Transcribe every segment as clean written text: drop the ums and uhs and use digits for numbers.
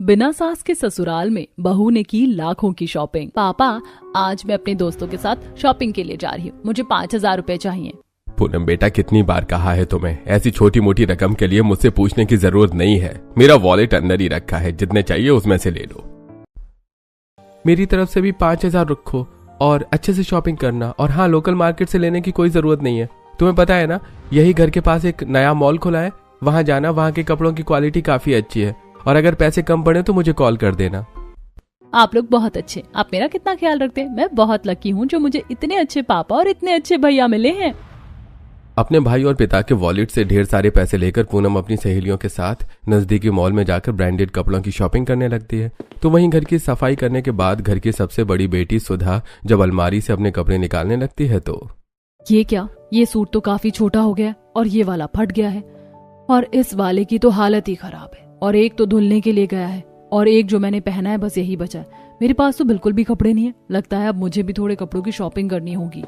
बिना सास के ससुराल में बहू ने की लाखों की शॉपिंग। पापा, आज मैं अपने दोस्तों के साथ शॉपिंग के लिए जा रही हूँ, मुझे 5,000 रुपए चाहिए। पूनम बेटा, कितनी बार कहा है तुम्हें, ऐसी छोटी मोटी रकम के लिए मुझसे पूछने की जरूरत नहीं है। मेरा वॉलेट अंदर ही रखा है, जितने चाहिए उसमें से ले लो। मेरी तरफ से भी 5,000 रखो और अच्छे से शॉपिंग करना। और हाँ, लोकल मार्केट से लेने की कोई जरूरत नहीं है। तुम्हें पता है ना, यही घर के पास एक नया मॉल खुला है, वहां जाना, वहां के कपड़ों की क्वालिटी काफी अच्छी है। और अगर पैसे कम पड़े तो मुझे कॉल कर देना। आप लोग बहुत अच्छे, आप मेरा कितना ख्याल रखते हैं। मैं बहुत लकी हूँ जो मुझे इतने अच्छे पापा और इतने अच्छे भैया मिले हैं। अपने भाई और पिता के वॉलेट से ढेर सारे पैसे लेकर पूनम अपनी सहेलियों के साथ नजदीकी मॉल में जाकर ब्रांडेड कपड़ों की शॉपिंग करने लगती है। तो वहीं घर की सफाई करने के बाद घर की सबसे बड़ी बेटी सुधा जब अलमारी से अपने कपड़े निकालने लगती है तो ये क्या, ये सूट तो काफी छोटा हो गया और ये वाला फट गया है और इस वाले की तो हालत ही खराब है और एक तो धुलने के लिए गया है और एक जो मैंने पहना है बस यही बचा है। मेरे पास तो बिल्कुल भी कपड़े नहीं है। लगता है अब मुझे भी थोड़े कपड़ों की शॉपिंग करनी होगी।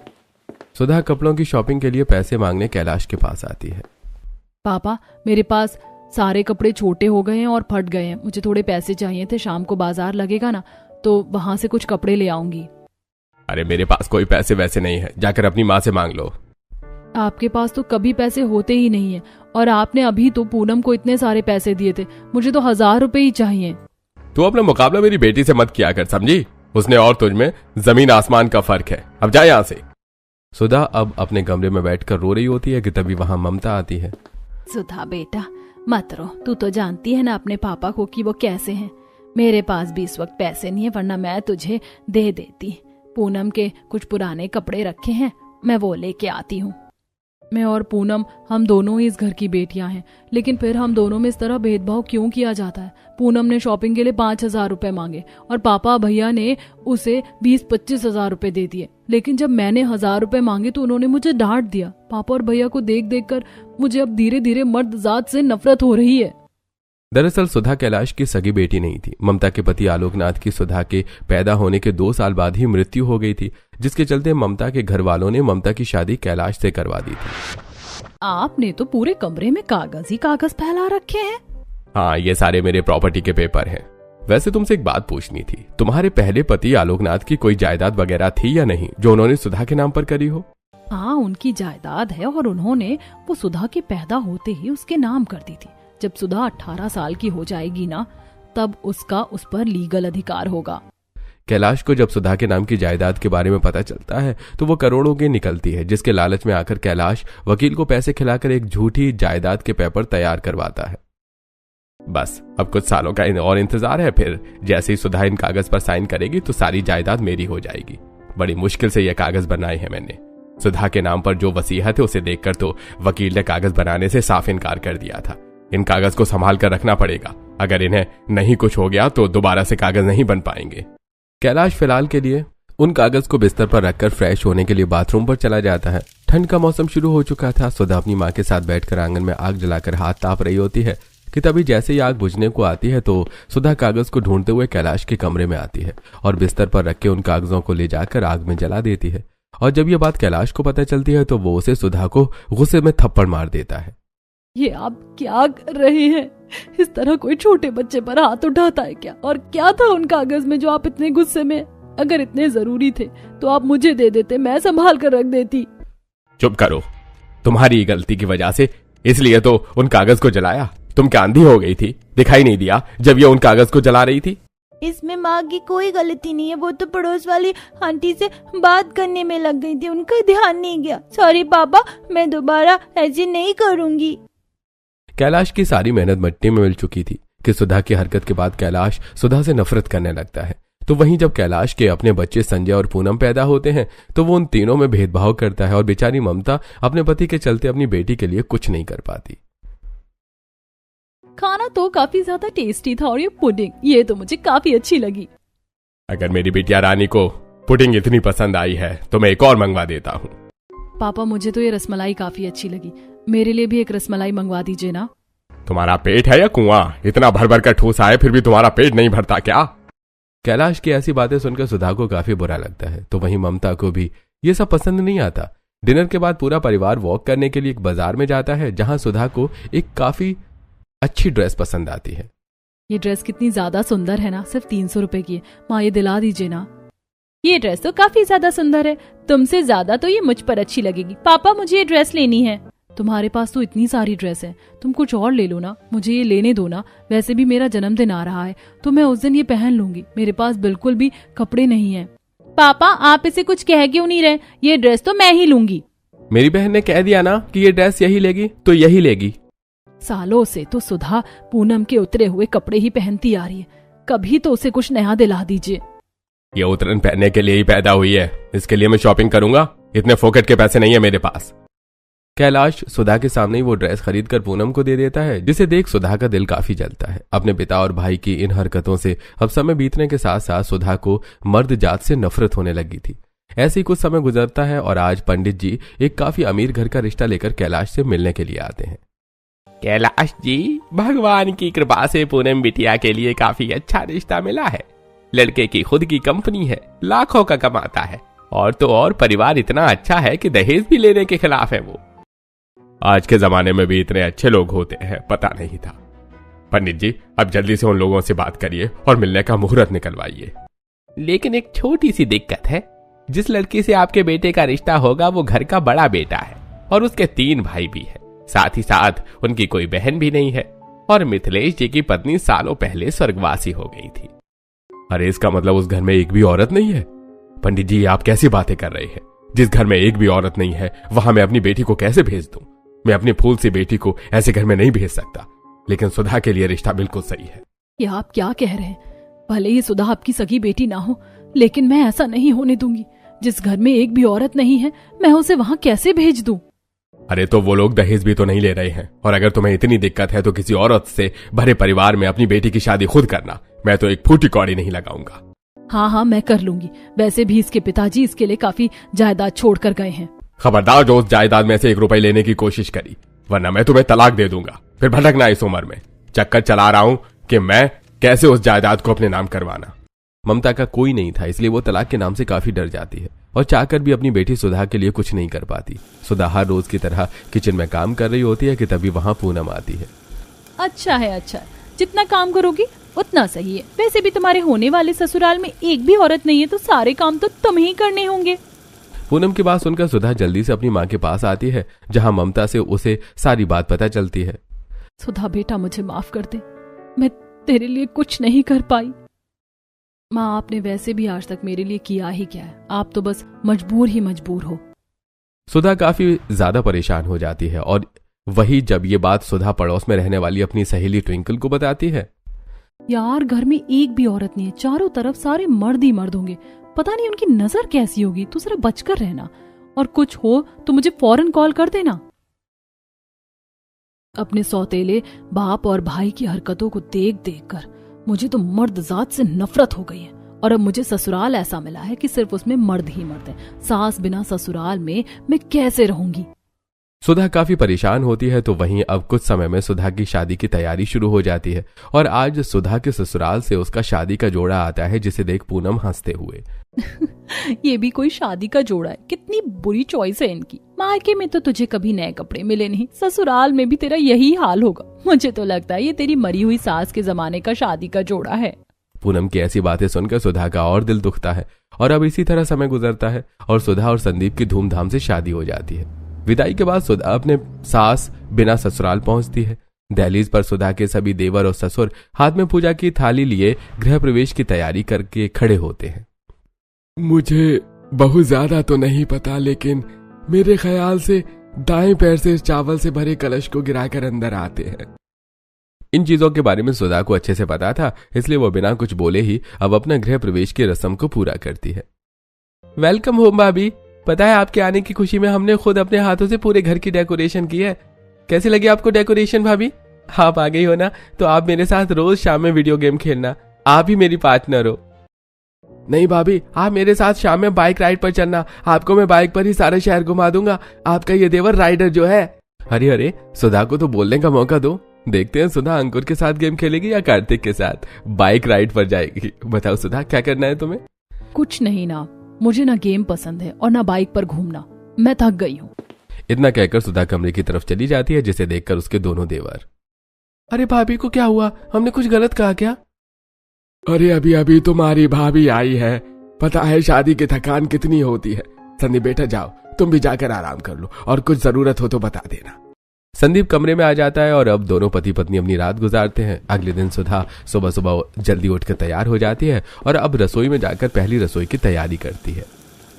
सुधा कपड़ों की शॉपिंग के लिए पैसे मांगने कैलाश के पास आती है। पापा, मेरे पास सारे कपड़े छोटे हो गए हैं और फट गए हैं, मुझे थोड़े पैसे चाहिए थे। शाम को बाजार लगेगा ना, तो वहां से कुछ कपड़े ले आऊंगी। अरे मेरे पास कोई पैसे वैसे नहीं है, जाकर अपनी माँ से मांग लो। आपके पास तो कभी पैसे होते ही नहीं है और आपने अभी तो पूनम को इतने सारे पैसे दिए थे, मुझे तो 1,000 रुपए ही चाहिए। तू अपना मुकाबला मेरी बेटी से मत किया कर, समझी? उसने और तुझ में जमीन आसमान का फर्क है। अब जा यहाँ से। सुधा अब अपने कमरे में बैठकर रो रही होती है कि तभी वहां ममता आती है। सुधा बेटा, मत रो, तू तो जानती है ना अपने पापा को कि वो कैसे हैं। मेरे पास भी इस वक्त पैसे नहीं है, वरना मैं तुझे दे देती। पूनम के कुछ पुराने कपड़े रखे हैं, मैं वो लेके आती हूँ। मैं और पूनम, हम दोनों ही इस घर की बेटियां हैं, लेकिन फिर हम दोनों में इस तरह भेदभाव क्यों किया जाता है? पूनम ने शॉपिंग के लिए 5,000 रुपए मांगे और पापा भैया ने उसे 20-25 हजार रुपए दे दिए, लेकिन जब मैंने 1,000 रुपए मांगे तो उन्होंने मुझे डांट दिया। पापा और भैया को देख देख कर मुझे अब धीरे धीरे मर्द जात से नफरत हो रही है। दरअसल सुधा कैलाश की सगी बेटी नहीं थी। ममता के पति आलोकनाथ की सुधा के पैदा होने के 2 साल बाद ही मृत्यु हो गई थी, जिसके चलते ममता के घर वालों ने ममता की शादी कैलाश से करवा दी थी। आपने तो पूरे कमरे में कागज ही कागज फैला रखे हैं। हाँ, ये सारे मेरे प्रॉपर्टी के पेपर हैं। वैसे तुमसे एक बात पूछनी थी, तुम्हारे पहले पति आलोकनाथ की कोई जायदाद वगैरह थी या नहीं जो उन्होंने सुधा के नाम पर करी हो? हाँ, उनकी जायदाद है और उन्होंने वो सुधा के पैदा होते ही उसके नाम कर दी थी। जब सुधा 18 साल की हो जाएगी ना, तब उसका उस पर लीगल अधिकार होगा। कैलाश को जब सुधा के नाम की जायदाद के बारे में पता चलता है तो वो करोड़ों की निकलती है, जिसके लालच में आकर कैलाश वकील को पैसे खिलाकर एक झूठी जायदाद के पेपर तैयार करवाता है। बस अब कुछ सालों का और इंतजार है, फिर जैसे ही सुधा इन कागज पर साइन करेगी तो सारी जायदाद मेरी हो जाएगी। बड़ी मुश्किल से यह कागज बनाए हैं मैंने। सुधा के नाम पर जो वसीयत है उसे देखकर तो वकील ने कागज बनाने से साफ इनकार कर दिया था। इन कागज को संभाल कर रखना पड़ेगा, अगर इन्हें नहीं कुछ हो गया तो दोबारा से कागज नहीं बन पाएंगे। कैलाश फिलहाल के लिए उन कागज को बिस्तर पर रखकर फ्रेश होने के लिए बाथरूम पर चला जाता है। ठंड का मौसम शुरू हो चुका था। सुधा अपनी माँ के साथ बैठकर आंगन में आग जलाकर हाथ ताप रही होती है कि तभी जैसे ही आग बुझने को आती है तो सुधा कागज को ढूंढते हुए कैलाश के कमरे में आती है और बिस्तर पर रखे उन कागजों को ले जाकर आग में जला देती है। और जब यह बात कैलाश को पता चलती है तो वो उसे सुधा को गुस्से में थप्पड़ मार देता है। ये आप क्या कर रहे हैं? इस तरह कोई छोटे बच्चे पर हाथ उठाता है क्या? और क्या था उन कागज में जो आप इतने गुस्से में? अगर इतने जरूरी थे तो आप मुझे दे देते, मैं संभाल कर रख देती। चुप करो, तुम्हारी गलती की वजह से इसलिए तो उन कागज को जलाया। तुम क्या अंधी हो गई थी? दिखाई नहीं दिया जब ये उन कागज को जला रही थी? इसमें माँ की कोई गलती नहीं है, वो तो पड़ोस वाली आंटी से बात करने में लग गई थी, उनका ध्यान नहीं गया। सॉरी पापा, मैं दोबारा ऐसे नहीं करूंगी। कैलाश की सारी मेहनत मिट्टी में मिल चुकी थी कि सुधा की हरकत के बाद कैलाश सुधा से नफरत करने लगता है। तो वहीं जब कैलाश के अपने बच्चे संजय और पूनम पैदा होते हैं तो वो उन तीनों में भेदभाव करता है और बेचारी ममता अपने पति के चलते अपनी बेटी के लिए कुछ नहीं कर पाती। खाना तो काफी ज्यादा टेस्टी था और ये पुडिंग, ये तो मुझे काफी अच्छी लगी। अगर मेरी बिटिया रानी को पुडिंग इतनी पसंद आई है तो मैं एक और मंगवा देता हूँ। पापा, मुझे तो ये रसमलाई काफी अच्छी लगी, मेरे लिए भी एक रसमलाई मंगवा दीजिए ना। तुम्हारा पेट है या कुआं? इतना भर भर कर ठूसा है फिर भी तुम्हारा पेट नहीं भरता क्या? कैलाश की ऐसी बातें सुनकर सुधा को काफी बुरा लगता है। तो वहीं ममता को भी ये सब पसंद नहीं आता। डिनर के बाद पूरा परिवार वॉक करने के लिए एक बाजार में जाता है, जहां सुधा को एक काफी अच्छी ड्रेस पसंद आती है। ये ड्रेस कितनी ज्यादा सुंदर है ना, सिर्फ 300 रुपए की है। माँ ये दिला दीजिए ना। ये ड्रेस तो काफी ज्यादा सुंदर है, तुमसे ज्यादा तो ये मुझ पर अच्छी लगेगी। पापा मुझे ये ड्रेस लेनी है। तुम्हारे पास तो इतनी सारी ड्रेस है, तुम कुछ और ले लो ना, मुझे ये लेने दो ना। वैसे भी मेरा जन्मदिन आ रहा है तो मैं उस दिन ये पहन लूंगी, मेरे पास बिल्कुल भी कपड़े नहीं है। पापा आप इसे कुछ कह क्यों नहीं रहे, ये ड्रेस तो मैं ही लूंगी। मेरी बहन ने कह दिया ना कि ये ड्रेस यही लेगी तो यही लेगी। सालों से तो सुधा पूनम के उतरे हुए कपड़े ही पहनती आ रही है, कभी तो उसे कुछ नया दिला दीजिए। ये उतरन पहनने के लिए ही पैदा हुई है, इसके लिए मैं शॉपिंग करूंगा, इतने फोकट के पैसे नहीं है मेरे पास। कैलाश सुधा के सामने ही वो ड्रेस खरीद कर पूनम को दे देता है, जिसे देख सुधा का दिल काफी जलता है। अपने पिता और भाई की इन हरकतों से अब समय बीतने के साथ साथ सुधा को मर्द जात से नफरत होने लगी थी। ऐसे ही कुछ समय गुजरता है और आज पंडित जी एक काफी अमीर घर का रिश्ता लेकर कैलाश से मिलने के लिए आते हैं। कैलाश जी, भगवान की कृपा से पूनम बिटिया के लिए काफी अच्छा रिश्ता मिला है। लड़के की खुद की कंपनी है, लाखों का कमाता है, और तो और परिवार इतना अच्छा है कि दहेज भी लेने के खिलाफ है वो। आज के जमाने में भी इतने अच्छे लोग होते हैं, पता नहीं था। पंडित जी अब जल्दी से उन लोगों से बात करिए और मिलने का मुहूर्त निकलवाइए। लेकिन एक छोटी सी दिक्कत है, जिस लड़की से आपके बेटे का रिश्ता होगा वो घर का बड़ा बेटा है और उसके 3 भाई भी है, साथ ही साथ उनकी कोई बहन भी नहीं है, और मिथिलेश जी की पत्नी सालों पहले स्वर्गवासी हो गई थी। अरे इसका मतलब उस घर में एक भी औरत नहीं है? पंडित जी आप कैसी बातें कर रहे हैं? जिस घर में एक भी औरत नहीं है वहां मैं अपनी बेटी को कैसे भेज दूं? मैं अपनी फूल सी बेटी को ऐसे घर में नहीं भेज सकता। लेकिन सुधा के लिए रिश्ता बिल्कुल सही है। ये आप क्या कह रहे हैं? भले ही सुधा आपकी सगी बेटी ना हो, लेकिन मैं ऐसा नहीं होने दूंगी। जिस घर में एक भी औरत नहीं है मैं उसे वहां कैसे भेज दूं? अरे तो वो लोग दहेज भी तो नहीं ले रहे हैं, और अगर तुम्हें इतनी दिक्कत है तो किसी औरत से भरे परिवार में अपनी बेटी की शादी खुद करना। मैं तो एक फूटी कौड़ी नहीं लगाऊंगा। हाँ मैं कर लूंगी। वैसे भी इसके पिताजी इसके लिए काफी जायदाद छोड़ कर गए हैं। खबरदार जो उस जायदाद में से 1 रुपए लेने की कोशिश करी, वरना मैं तुम्हें तलाक दे दूंगा। फिर भटकना इस उम्र में। चक्कर चला रहा हूं कि मैं कैसे उस जायदाद को अपने नाम करवाना। ममता का कोई नहीं था, इसलिए वो तलाक के नाम से काफी डर जाती है और चाहकर भी अपनी बेटी सुधा के लिए कुछ नहीं कर पाती। सुधा हर रोज की तरह किचन में काम कर रही होती है कि तभी वहां पूनम आती है। अच्छा है, जितना काम करोगी उतना सही है। वैसे भी तुम्हारे होने वाले ससुराल में एक भी औरत नहीं है तो सारे काम तो तुम ही करने होंगे। पूनम की बात सुनकर सुधा जल्दी से अपनी माँ के पास आती है, जहां ममता से उसे सारी बात पता चलती है। सुधा बेटा मुझे माफ कर दे, मैं तेरे लिए कुछ नहीं कर पाई। माँ आपने वैसे भी आज तक मेरे लिए किया ही क्या है, आप तो बस मजबूर हो। सुधा काफी ज्यादा परेशान हो जाती है और वही जब ये बात सुधा पड़ोस में रहने वाली अपनी सहेली ट्विंकल को बताती है। यार घर में एक भी औरत नहीं है, चारों तरफ सारे मर्द ही मर्द होंगे, पता नहीं उनकी नजर कैसी होगी। तू जरा बचकर रहना, और कुछ हो तो मुझे फौरन कॉल कर देना। अपने सौतेले बाप और भाई की हरकतों को देख देख कर मुझे तो मर्द जात से नफरत हो गई है, और अब मुझे ससुराल ऐसा मिला है कि सिर्फ उसमें मर्द ही मर्द है। सास बिना ससुराल में मैं कैसे रहूंगी? सुधा काफी परेशान होती है। तो वहीं अब कुछ समय में सुधा की शादी की तैयारी शुरू हो जाती है और आज सुधा के ससुराल से उसका शादी का जोड़ा आता है, जिसे देख पूनम हंसते हुए ये भी कोई शादी का जोड़ा है? कितनी बुरी चॉइस है इनकी। मायके में तो तुझे कभी नए कपड़े मिले नहीं, ससुराल में भी तेरा यही हाल होगा। मुझे तो लगता है ये तेरी मरी हुई सास के जमाने का शादी का जोड़ा है। पूनम की ऐसी बातें सुनकर सुधा का और दिल दुखता है और अब इसी तरह समय गुजरता है और सुधा और संदीप की धूमधाम से शादी हो जाती है। विदाई के बाद सुधा अपने सास बिना ससुराल पहुंचती है। दहलीज पर सुधा के सभी देवर और ससुर हाथ में पूजा की थाली लिए गृह प्रवेश की तैयारी करके खड़े होते हैं। मुझे बहुत ज्यादा तो नहीं पता, लेकिन मेरे ख्याल से दाएं पैर से चावल से भरे कलश को गिराकर अंदर आते हैं। इन चीजों के बारे में सुधा को अच्छे से पता था, इसलिए वो बिना कुछ बोले ही अब अपना गृह प्रवेश की रस्म को पूरा करती है। वेलकम होम भाभी, पता है आपके आने की खुशी में हमने खुद अपने हाथों से पूरे घर की डेकोरेशन की है। कैसी लगी आपको डेकोरेशन भाभी? आप आ गई हो ना, तो आप मेरे साथ रोज शाम में वीडियो गेम खेलना, आप ही मेरी पार्टनर हो। नहीं भाभी, आप मेरे साथ शाम में बाइक राइड पर चलना, आपको मैं बाइक पर ही सारा शहर घुमा दूंगा। आपका ये देवर राइडर जो है। अरे अरे, सुधा को तो बोलने का मौका दो। देखते हैं सुधा अंकुर के साथ गेम खेलेगी या कार्तिक के साथ बाइक राइड पर जाएगी। बताओ सुधा, क्या करना है तुम्हें? कुछ नहीं ना, मुझे ना गेम पसंद है और ना बाइक पर घूमना, मैं थक गई हूँ। इतना कहकर सुधा कमरे की तरफ चली जाती है, जिसे देखकर उसके दोनों देवर अरे भाभी को क्या हुआ? हमने कुछ गलत कहा क्या? अरे अभी अभी तुम्हारी भाभी आई है, पता है शादी की थकान कितनी होती है। संदीप बेटा जाओ, तुम भी जाकर आराम कर लो और कुछ जरूरत हो तो बता देना। संदीप कमरे में आ जाता है और अब दोनों पति पत्नी अपनी रात गुजारते हैं। अगले दिन सुधा सुबह सुबह जल्दी उठकर तैयार हो जाती है और अब रसोई में जाकर पहली रसोई की तैयारी करती है।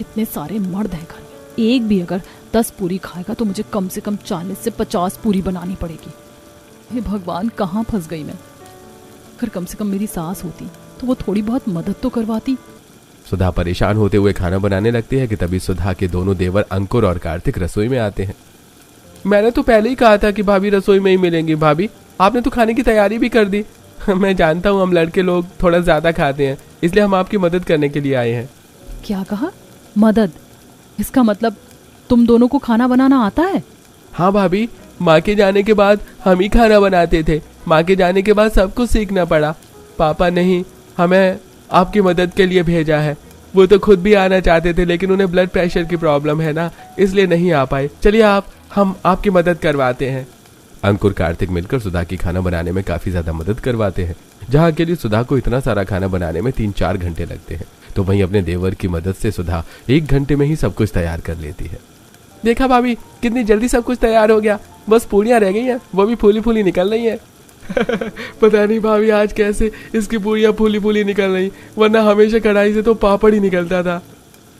इतने सारे मर्द हैं घर में, एक भी अगर 10 पूरी खाएगा तो मुझे कम से कम 40 से 50 पूरी बनानी पड़ेगी। हे भगवान, कहाँ फंस गई मैं। अगर कम से कम मेरी सास होती तो वो थोड़ी बहुत मदद तो करवाती। सुधा परेशान होते हुए खाना बनाने लगती है कि तभी सुधा के दोनों देवर अंकुर और कार्तिक रसोई में आते हैं। मैंने तो पहले ही कहा था कि भाभी रसोई में ही मिलेंगी। भाभी, आपने तो खाने की तैयारी भी कर दी। मैं जानता हूँ हम लड़के लोग थोड़ा ज्यादा खाते हैं, इसलिए हम आपकी मदद करने के लिए आए हैं। क्या कहा? मदद? इसका मतलब तुम दोनों को खाना बनाना आता है? हाँ भाभी, माँ के जाने के बाद हम ही खाना बनाते थे। माँ के जाने के बाद सब कुछ सीखना पड़ा। पापा नहीं हमें आपकी मदद के लिए भेजा है। वो तो खुद भी आना चाहते थे लेकिन उन्हें ब्लड प्रेशर की प्रॉब्लम है ना, इसलिए नहीं आ पाए। चलिए हम आपकी मदद करवाते हैं। अंकुर कार्तिक मिलकर सुधा की खाना बनाने में काफी ज्यादा मदद करवाते हैं। जहाँ के लिए सुधा को इतना सारा खाना बनाने में 3-4 घंटे लगते हैं, तो वहीं अपने देवर की मदद से सुधा 1 घंटे में ही सब कुछ तैयार कर लेती है। देखा भाभी, कितनी जल्दी सब कुछ तैयार हो गया। बस पूरियां रह गई हैं, वो भी फूली फूली निकल रही है। पता नहीं भाभी आज कैसे इसकी पूरियां फूली फूली निकल रही, वरना हमेशा कढ़ाई से तो पापड़ ही निकलता था।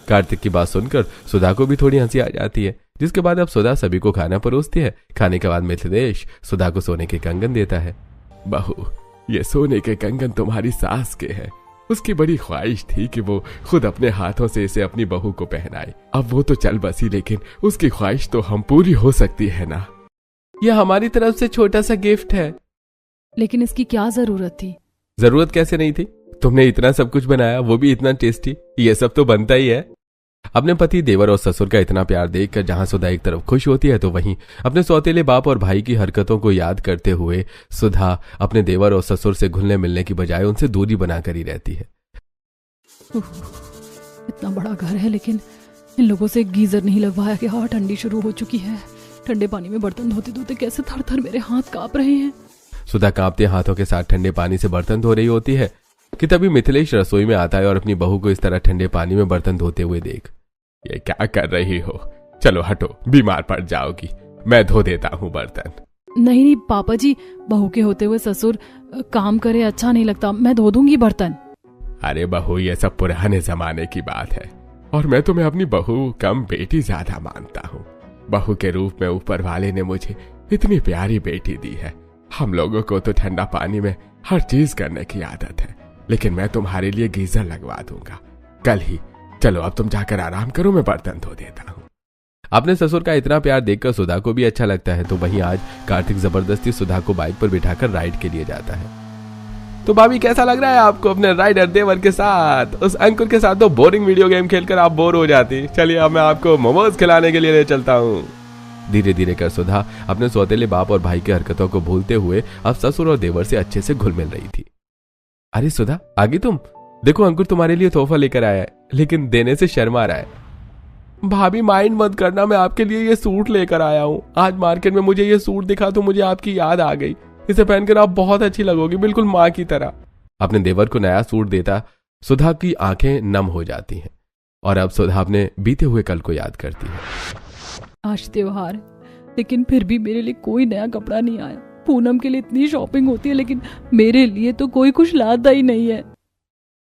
कार्तिक की बात सुनकर सुधा को भी थोड़ी हंसी आ जाती है, जिसके बाद अब सुधा सभी को खाना परोसती है। खाने के बाद मिथिलेश सुधा को सोने के कंगन देता है। बहू, ये सोने के कंगन तुम्हारी सास के हैं। उसकी बड़ी ख्वाहिश थी कि वो खुद अपने हाथों से इसे अपनी बहू को पहनाए। अब वो तो चल बसी, लेकिन उसकी ख्वाहिश तो हम पूरी हो सकती है ना। यह हमारी तरफ से छोटा सा गिफ्ट है। लेकिन इसकी क्या जरूरत थी? जरूरत कैसे नहीं थी? तुमने इतना सब कुछ बनाया, वो भी इतना टेस्टी। ये सब तो बनता ही है। अपने पति देवर और ससुर का इतना प्यार देखकर जहां सुधा एक तरफ खुश होती है, तो वहीं अपने सौतेले बाप और भाई की हरकतों को याद करते हुए सुधा अपने देवर और ससुर से घुलने मिलने की बजाय उनसे दूरी बनाकर ही रहती है। इतना बड़ा घर है लेकिन इन लोगों से गीजर नहीं लगवाया कि हाँ ठंडी शुरू हो चुकी है। ठंडे पानी में बर्तन धोते धोते कैसे थर थर मेरे हाथ कांप रहे हैं। सुधा कांपते हाथों के साथ ठंडे पानी से बर्तन धो रही होती है कि तभी मिथिलेश रसोई में आता है और अपनी बहू को इस तरह ठंडे पानी में बर्तन धोते हुए देख, ये क्या कर रही हो? चलो हटो, बीमार पड़ जाओगी। मैं धो देता हूँ बर्तन। नहीं नहीं पापा जी, बहू के होते हुए ससुर काम करे अच्छा नहीं लगता। मैं धो दूंगी बर्तन। अरे बहू, ये सब पुराने जमाने की बात है और मैं तुम्हें अपनी बहू कम बेटी ज्यादा मानता हूँ। बहू के रूप में ऊपर वाले ने मुझे इतनी प्यारी बेटी दी है। हम लोगों को तो ठंडा पानी में हर चीज करने की आदत है, लेकिन मैं तुम्हारे लिए गीजर लगवा दूंगा कल ही। चलो अब तुम जाकर आराम करो, मैं बर्तन धो देता हूँ। अपने ससुर का इतना प्यार देखकर सुधा को भी अच्छा लगता है, तो वहीं आज कार्तिक जबरदस्ती सुधा को बाइक पर बिठाकर राइड के लिए जाता है। तो भाभी, कैसा लग रहा है आपको अपने राइडर देवर के साथ? उस अंकुर के साथ तो बोरिंग वीडियो गेम खेलकर आप बोर हो जाती। चलिए अब मैं आपको मोमोज खिलाने के लिए ले चलता हूँ। धीरे धीरे कर सुधा अपने सौतेले बाप और भाई की हरकतों को भूलते हुए अब ससुर और देवर से अच्छे से घुल मिल रही थी। अरे सुधा, आगे तुम देखो, अंकुर तुम्हारे लिए तोहफा लेकर आया है, लेकिन देने से शर्मा रहा है। भाभी माइंड मत करना, मैं आपके लिए ये सूट लेकर आया हूँ। आज मार्केट में मुझे ये सूट दिखा तो मुझे आपकी याद आ गई। इसे पहनकर आप बहुत अच्छी लगोगी, बिल्कुल माँ की तरह। अपने देवर को नया सूट देता सुधा की आंखें नम हो जाती हैं और अब सुधा अपने बीते हुए कल को याद करती है। आज त्योहार, लेकिन फिर भी मेरे लिए कोई नया कपड़ा नहीं आया। पूनम के लिए इतनी शॉपिंग होती है, लेकिन मेरे लिए तो कोई कुछ लाता ही नहीं है।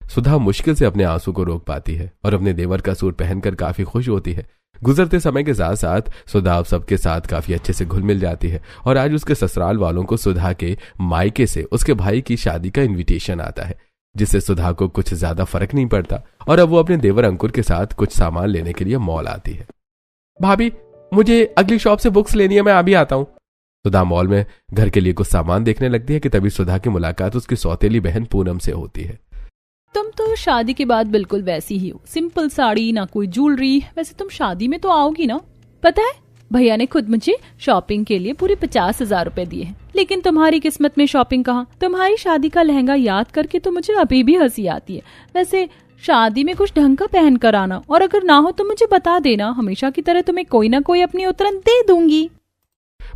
सुधा मुश्किल से अपने आंसू को रोक पाती है और अपने देवर का सूट पहनकर काफी खुश होती है। गुजरते समय के साथ साथ सुधा अब सबके साथ काफी अच्छे से घुल मिल जाती है और आज उसके ससुराल वालों को सुधा के मायके से उसके भाई की शादी का इनविटेशन आता है, जिससे सुधा को कुछ ज्यादा फर्क नहीं पड़ता और अब वो अपने देवर अंकुर के साथ कुछ सामान लेने के लिए मॉल आती है। भाभी, मुझे अगली शॉप से बुक्स लेनी है, मैं अभी आता हूँ। सुधा मॉल में घर के लिए कुछ सामान देखने लगती है कि तभी सुधा की मुलाकात उसकी सौतेली बहन पूनम से होती है। तुम तो शादी के बाद बिल्कुल वैसी ही हो, सिंपल साड़ी, ना कोई ज्वेलरी। वैसे तुम शादी में तो आओगी ना? पता है, भैया ने खुद मुझे शॉपिंग के लिए पूरे 50,000 रुपए दिए हैं, लेकिन तुम्हारी किस्मत में शॉपिंग कहाँ। तुम्हारी शादी का लहंगा याद करके तो मुझे अभी भी हंसी आती है। वैसे शादी में कुछ ढंग का पहन कर आना, और अगर ना हो तो मुझे बता देना। हमेशा की तरह तुम्हें कोई ना कोई अपनी उतरन दे दूंगी।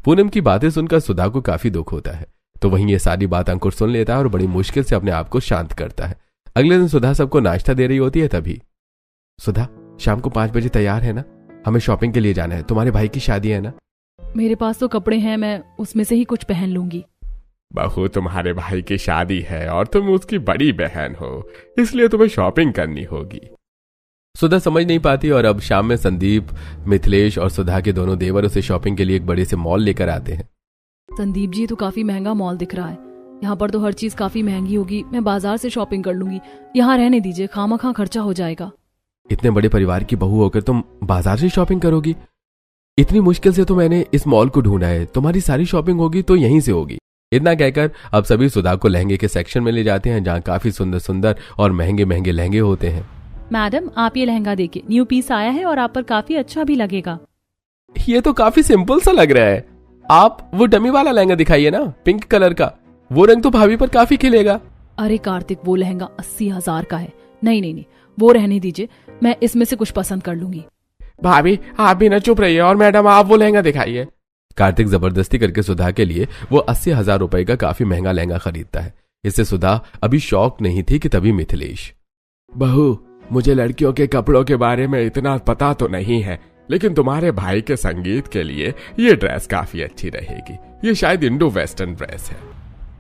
पूनम की बातें सुनकर सुधा को काफी दुख होता है, तो वहीं ये सारी बात अंकुर सुन लेता है और बड़ी मुश्किल से अपने आप को शांत करता है। अगले दिन सुधा सबको नाश्ता दे रही होती है। तभी सुधा, शाम को 5 बजे तैयार है ना? हमें शॉपिंग के लिए जाना है, तुम्हारे भाई की शादी है ना? मेरे पास तो कपड़े हैं, मैं उसमें से ही कुछ पहन लूंगी। बहू, तुम्हारे भाई की शादी है और तुम उसकी बड़ी बहन हो, इसलिए तुम्हें शॉपिंग करनी होगी। सुधा समझ नहीं पाती और अब शाम में संदीप, मिथिलेश और सुधा के दोनों देवर उसे शॉपिंग के लिए एक बड़े से मॉल लेकर आते हैं। संदीप जी, तो काफी महंगा मॉल दिख रहा है। यहाँ पर तो हर चीज काफी महंगी होगी, मैं बाजार से शॉपिंग कर लूंगी। यहाँ रहने दीजिए, खामखा खर्चा हो जाएगा। इतने बड़े परिवार की बहू होकर तुम बाजार से शॉपिंग करोगी? इतनी मुश्किल से तो मैंने इस मॉल को ढूंढा है, तुम्हारी सारी शॉपिंग होगी तो यहीं से होगी। इतना कहकर अब सभी सुधा को लहंगे के सेक्शन में ले जाते हैं, जहाँ काफी सुंदर सुंदर और महंगे महंगे लहंगे होते हैं। मैडम, आप ये लहंगा देखिए, न्यू पीस आया है और आप पर काफी अच्छा भी लगेगा। ये तो काफी सिंपल सा लग रहा है। आप वो डमी वाला लहंगा दिखाइए ना, पिंक कलर का, वो रंग तो भाभी पर काफी खिलेगा। अरे कार्तिक, वो लहंगा 80,000 का है। नहीं, वो रहने दीजिए, मैं इसमें से कुछ पसंद कर लूंगी। भाभी, आप भी ना चुप रहिए और मैडम आप वो लहंगा दिखाइए। कार्तिक जबरदस्ती करके सुधा के लिए वो 80,000 रुपए का काफी महंगा लहंगा खरीदता है। इससे सुधा अभी शौक नहीं थी कि तभी मिथिलेश, बहू, मुझे लड़कियों के कपड़ों के बारे में इतना पता तो नहीं है, लेकिन तुम्हारे भाई के संगीत के लिए ये ड्रेस काफी अच्छी रहेगी। ये शायद इंडो वेस्टर्न ड्रेस है।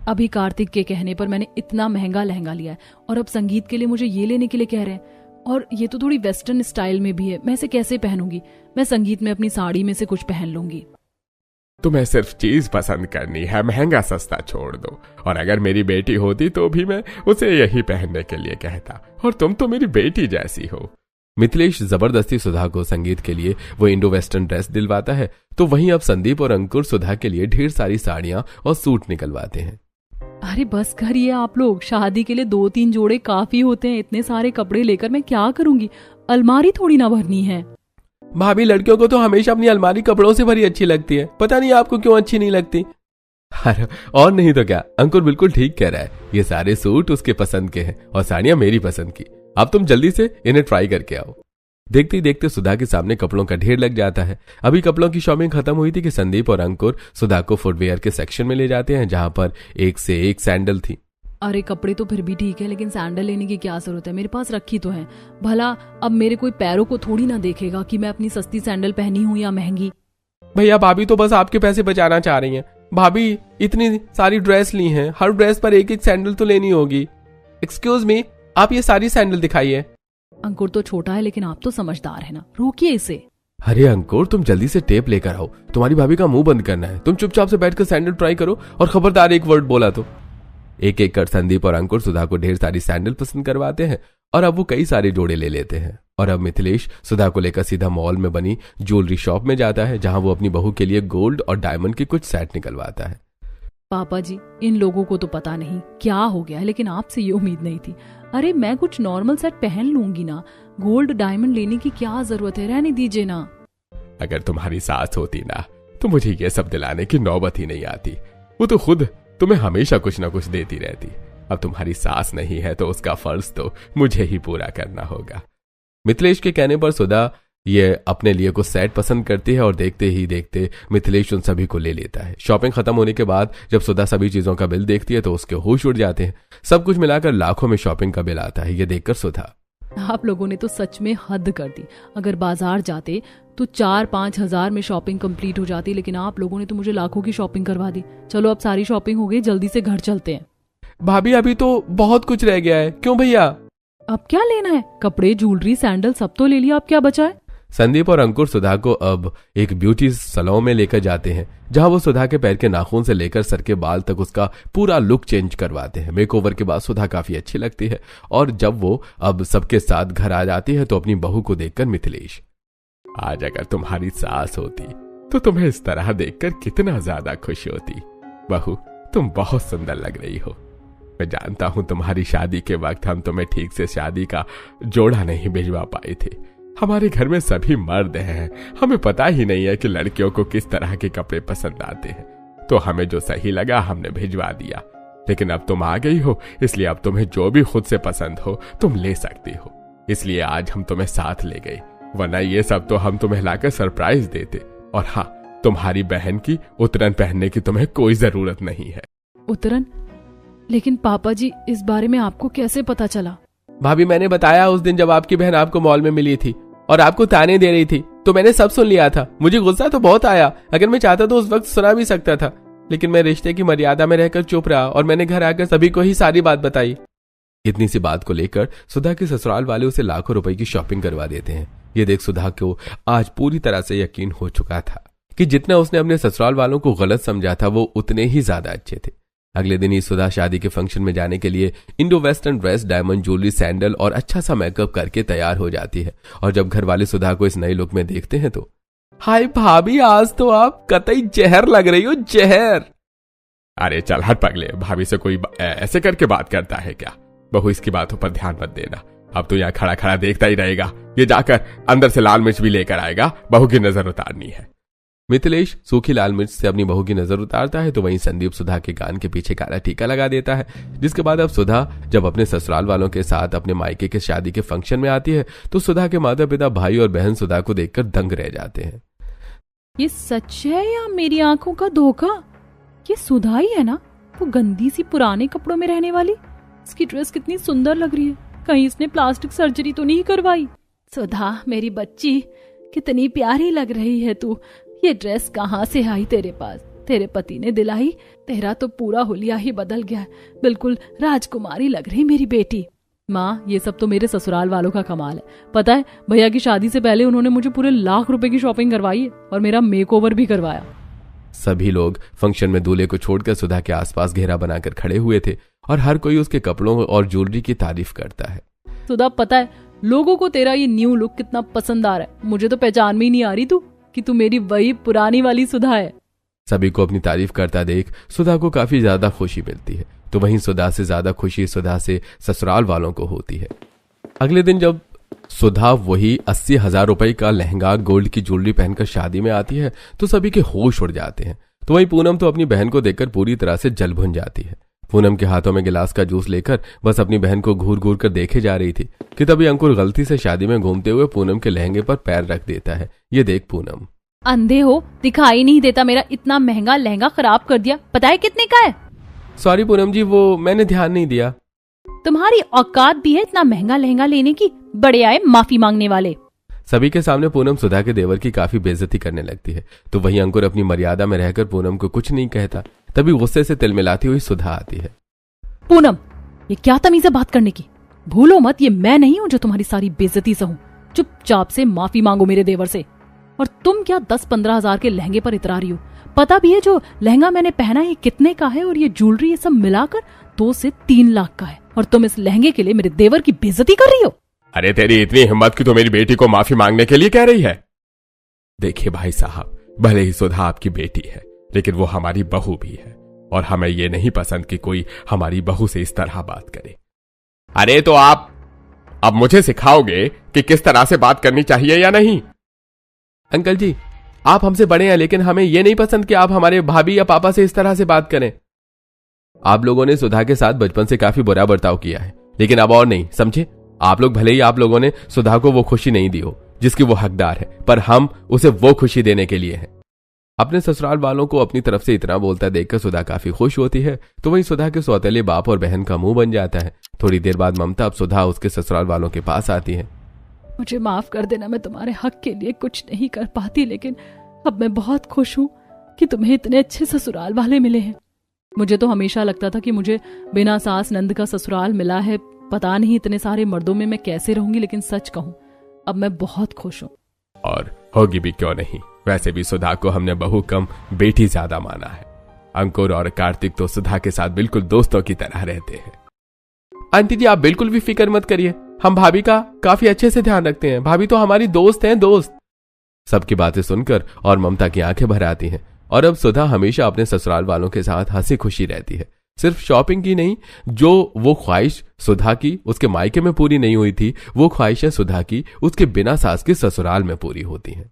अभी कार्तिक के कहने पर मैंने इतना महंगा लहंगा लिया है और अब संगीत के लिए मुझे ये लेने के लिए कह रहे हैं, और ये तो थोड़ी वेस्टर्न स्टाइल में भी है। मैं इसे कैसे पहनूंगी? मैं संगीत में अपनी साड़ी में से कुछ पहन लूंगी। तुम्हें सिर्फ चीज पसंद करनी है, महंगा सस्ता छोड़ दो। और अगर मेरी बेटी होती तो भी मैं उसे यही पहनने के लिए कहता, और तुम तो मेरी बेटी जैसी हो। मिथिलेश जबरदस्ती सुधा को संगीत के लिए वो इंडो वेस्टर्न ड्रेस दिलवाता है। तो वहीं अब संदीप और अंकुर सुधा के लिए ढेर सारी साड़ियां और सूट निकलवाते हैं। अरे बस करिए आप लोग, शादी के लिए 2-3 जोड़े काफी होते हैं। इतने सारे कपड़े लेकर मैं क्या करूंगी? अलमारी थोड़ी ना भरनी है। भाभी, लड़कियों को तो हमेशा अपनी अलमारी कपड़ों से भरी अच्छी लगती है, पता नहीं आपको क्यों अच्छी नहीं लगती। अरे और नहीं तो क्या, अंकुर बिल्कुल ठीक कह रहा है। ये सारे सूट उसके पसंद के हैं और साड़ियां मेरी पसंद की। अब तुम जल्दी से इन्हें ट्राई करके आओ। देखते ही देखते सुधा के सामने कपड़ों का ढेर लग जाता है। अभी कपड़ों की शॉपिंग खत्म हुई थी कि संदीप और अंकुर सुधा को फुटवेयर के सेक्शन में ले जाते हैं, जहां पर एक से एक सैंडल थी। अरे कपड़े तो फिर भी ठीक है, लेकिन सैंडल लेने की क्या जरूरत है? मेरे पास रखी तो है। भला अब मेरे कोई पैरों को थोड़ी ना देखेगा कि मैं अपनी सस्ती सैंडल पहनी हूँ या महंगी। भैया, भाभी तो बस आपके पैसे बचाना चाह रही हैं। भाभी इतनी सारी ड्रेस ली हैं, हर ड्रेस पर एक एक सैंडल तो लेनी होगी। एक्सक्यूज मी, आप ये सारी सैंडल दिखाइए। अंकुर तो छोटा है, लेकिन आप तो समझदार है ना, रोकिए इसे। अरे अंकुर, तुम जल्दी से टेप लेकर आओ, तुम्हारी भाभी का मुंह बंद करना है। तुम चुपचाप से बैठकर सैंडल ट्राई करो और खबरदार एक वर्ड बोला तो। एक एक कर संदीप और अंकुर सुधा को ढेर सारी सैंडल पसंद करवाते हैं और अब वो कई सारे जोड़े ले लेते हैं। और अब मिथिलेश सुधा को लेकर सीधा मॉल में बनी ज्वेलरी शॉप में जाता है, जहां वो अपनी बहू के लिए गोल्ड और डायमंड के कुछ सेट निकलवाता है। पापा जी, इन लोगों को तो पता नहीं क्या हो गया है, लेकिन आपसे ये उम्मीद नहीं थी। अरे मैं कुछ नॉर्मल सेट पहन लूंगी ना, गोल्ड डायमंड लेने की क्या जरूरत है? रहने दीजिए ना। अगर तुम्हारी सास होती ना तो मुझे ये सब दिलाने की नौबत ही नहीं आती। वो तो खुद तुम्हें हमेशा कुछ ना कुछ देती रहती। अब तुम्हारी सास नहीं है तो उसका फर्ज तो मुझे ही पूरा करना होगा। मिथिलेश के कहने पर सुधा ये अपने लिए कुछ सेट पसंद करती है और देखते ही देखते मिथिलेश उन सभी को ले लेता है। शॉपिंग खत्म होने के बाद जब सुधा सभी चीजों का बिल देखती है तो उसके होश उड़ जाते हैं। सब कुछ मिलाकर लाखों में शॉपिंग का बिल आता है। ये देखकर सुधा, आप लोगों ने तो सच में हद कर दी। अगर बाजार जाते तो 4-5 हजार में शॉपिंग कंप्लीट हो जाती, लेकिन आप लोगों ने तो मुझे लाखों की शॉपिंग करवा दी। चलो अब सारी शॉपिंग हो गई, जल्दी से घर चलते हैं। भाभी, अभी तो बहुत कुछ रह गया है। क्यों भैया? अब क्या लेना है? कपड़े, ज्वेलरी, सैंडल सब तो ले लिया, अब क्या बचा है? संदीप और अंकुर सुधा को अब एक ब्यूटी सैलून में लेकर जाते हैं, जहां वो सुधा के पैर के नाखून से लेकर सर के बाल तक उसका पूरा लुक चेंज करवाते हैं। मेकओवर के बाद सुधा काफी अच्छी लगती है और जब वो अब सबके साथ घर आ जाती है तो अपनी बहू को देखकर मिथिलेश, आज अगर तुम्हारी सास होती तो तुम्हें इस तरह देखकर कितना ज्यादा खुश होती। बहू, तुम बहुत सुंदर लग रही हो। मैं जानता हूं तुम्हारी शादी के वक्त हम तुम्हें ठीक से शादी का जोड़ा नहीं भिजवा पाए थे। हमारे घर में सभी मर्द हैं, हमें पता ही नहीं है कि लड़कियों को किस तरह के कपड़े पसंद आते हैं, तो हमें जो सही लगा हमने भिजवा दिया। लेकिन अब तुम आ गई हो, इसलिए अब तुम्हें जो भी खुद से पसंद हो तुम ले सकती हो। इसलिए आज हम तुम्हें साथ ले गए, वरना ये सब तो हम तुम्हें लाकर सरप्राइज देते। और हाँ, तुम्हारी बहन की उतरन पहनने की तुम्हें कोई जरूरत नहीं है। उतरन, लेकिन पापा जी इस बारे में आपको कैसे पता चला? भाभी मैंने बताया उस दिन जब आपकी बहन आपको मॉल में मिली थी और आपको ताने दे रही थी, तो मैंने सब सुन लिया था। मुझे गुस्सा तो बहुत आया, अगर मैं चाहता तो उस वक्त सुना भी सकता था, लेकिन मैं रिश्ते की मर्यादा में रहकर चुप रहा और मैंने घर आकर सभी को ही सारी बात बताई। इतनी सी बात को लेकर सुधा के ससुराल वाले उसे लाखों रुपए की शॉपिंग करवा देते हैं। ये देख सुधा को आज पूरी तरह से यकीन हो चुका था कि जितना उसने अपने ससुराल वालों को गलत समझा था वो उतने ही ज्यादा अच्छे थे। अगले दिन ही सुधा शादी के फंक्शन में जाने के लिए Indo western dress, diamond jewellery, sandal और अच्छा सा मेकअप करके तैयार हो जाती है। और जब घर वाले सुधा को इस नए लुक में देखते हैं तो, हाय भाभी, आज तो आप कतई जहर लग रही हो, जहर। अरे चल हट पगले, भाभी से कोई ऐसे करके बात करता है क्या? बहू इसकी बातों पर ध्यान मत देना, अब तो यहाँ खड़ा खड़ा देखता ही रहेगा। ये जाकर अंदर से लाल मिर्च भी लेकर आएगा, बहू की नजर उतारनी है। मिथिलेश सूखी लाल मिर्च से अपनी बहू की नजर उतारता है तो वहीं संदीप सुधा के कान के पीछे काला टीका लगा देता है। जिसके बाद अब सुधा जब अपने ससुराल वालों के साथ अपने मायके के शादी के फंक्शन में आती है तो सुधा के माता पिता, भाई और बहन सुधा को देखकर दंग रह जाते हैं। ये सच है या मेरी आंखों का धोखा? ये सुधा ही है ना, वो गंदी सी पुराने कपड़ों में रहने वाली? इसकी ड्रेस कितनी सुंदर लग रही है, कहीं इसने प्लास्टिक सर्जरी तो नहीं करवाई? सुधा मेरी बच्ची, कितनी प्यारी लग रही है तू। ये ड्रेस कहाँ से आई तेरे पास? तेरे पति ने दिलाई? तेरा तो पूरा हुलिया ही बदल गया है, बिल्कुल राजकुमारी लग रही मेरी बेटी। माँ, ये सब तो मेरे ससुराल वालों का कमाल है। पता है, भैया की शादी से पहले उन्होंने मुझे पूरे लाख रुपए की शॉपिंग करवाई है और मेरा मेकओवर भी करवाया। सभी लोग फंक्शन में दूल्हे को छोड़कर सुधा के आसपास घेरा बनाकर खड़े हुए थे और हर कोई उसके कपड़ों और ज्वेलरी की तारीफ करता है। सुधा, पता है लोगों को तेरा ये न्यू लुक कितना पसंद आ रहा है, मुझे तो पहचान में ही नहीं आ रही तू कि तू मेरी वही पुरानी वाली सुधा है। सभी को अपनी तारीफ करता देख सुधा को काफी ज्यादा खुशी मिलती है, तो वहीं सुधा से ज्यादा खुशी सुधा से ससुराल वालों को होती है। अगले दिन जब सुधा वही 80,000 रुपए का लहंगा, गोल्ड की ज्वेलरी पहनकर शादी में आती है तो सभी के होश उड़ जाते हैं। तो वहीं पूनम तो अपनी बहन को देखकर पूरी तरह से जल भुन जाती है। पूनम के हाथों में गिलास का जूस लेकर बस अपनी बहन को घूर घूर कर देखे जा रही थी कि तभी अंकुर गलती से शादी में घूमते हुए पूनम के लहंगे पर पैर रख देता है। ये देख पूनम, अंधे हो, दिखाई नहीं देता? मेरा इतना महंगा लहंगा खराब कर दिया, पता है कितने का है? सॉरी पूनम जी, वो मैंने ध्यान नहीं दिया। तुम्हारी औकात भी है इतना महंगा लहंगा लेने की? बड़े आए माफी मांगने वाले। सभी के सामने पूनम सुधा के देवर की काफी बेइज्जती करने लगती है, तो वहीं अंकुर अपनी मर्यादा में रहकर पूनम को कुछ नहीं कहता। तभी गुस्से से तिलमिलाती हुई सुधा आती है। पूनम, ये क्या तमीज है बात करने की? भूलो मत, ये मैं नहीं हूं जो तुम्हारी सारी बेइज्जती सहूं। चुपचाप से माफी मांगो मेरे देवर से। और तुम क्या 10-15 हजार के लहंगे पर इतरा रही हो? पता भी है जो लहंगा मैंने पहना ये कितने का है? और ये ज्वेलरी ये सब मिलाकर 2 से 3 लाख का है, और तुम इस लहंगे के लिए मेरे देवर की बेइज्जती कर रही हो। अरे तेरी इतनी हिम्मत कि तो मेरी बेटी को माफी मांगने के लिए कह रही है? देखिए भाई साहब, भले ही सुधा आपकी बेटी है लेकिन वो हमारी बहू भी है और हमें ये नहीं पसंद कि कोई हमारी बहू से इस तरह बात करे। अरे तो आप अब मुझे सिखाओगे कि किस तरह से बात करनी चाहिए या नहीं? अंकल जी, आप हमसे बड़े हैं लेकिन हमें यह नहीं पसंद कि आप हमारे भाभी या पापा से इस तरह से बात करें। आप लोगों ने सुधा के साथ बचपन से काफी बुरा बर्ताव किया है, लेकिन अब और नहीं, समझे? आप लोग भले ही आप लोगों ने सुधा को वो खुशी नहीं दी हो जिसकी वो हकदार है, पर हम उसे वो खुशी देने के लिए हैं। अपने ससुराल वालों को अपनी तरफ से इतना बोलता देखकर सुधा काफी खुश होती है, तो वहीं सुधा के सौतेले बाप और बहन का मुंह बन जाता है। थोड़ी देर बाद ममता अब सुधा उसके ससुराल वालों के पास आती है। मुझे माफ कर देना, मैं तुम्हारे हक के लिए कुछ नहीं कर पाती, लेकिन अब मैं बहुत खुश हूँ कि तुम्हें इतने अच्छे ससुराल वाले मिले हैं। मुझे तो हमेशा लगता था कि मुझे बिना सास नंद का ससुराल मिला है, पता नहीं इतने सारे मर्दों में मैं कैसे रहूंगी, लेकिन सच कहूँ अब मैं बहुत खुश हूँ। और होगी भी क्यों नहीं, वैसे भी सुधा को हमने बहू कम बेटी ज्यादा माना है। अंकुर और कार्तिक तो सुधा के साथ बिल्कुल दोस्तों की तरह रहते हैं। आंटी जी, आप बिल्कुल भी फिक्र मत करिए, हम भाभी का काफी अच्छे से ध्यान रखते हैं। भाभी तो हमारी दोस्त हैं, दोस्त। सबकी बातें सुनकर और ममता की आंखें भर आती हैं। और अब सुधा हमेशा अपने ससुराल वालों के साथ हंसी खुशी रहती है। सिर्फ शॉपिंग की नहीं, जो वो ख्वाहिश सुधा की उसके मायके में पूरी नहीं हुई थी, वो ख्वाहिशें सुधा की उसके बिना सास के ससुराल में पूरी होती हैं।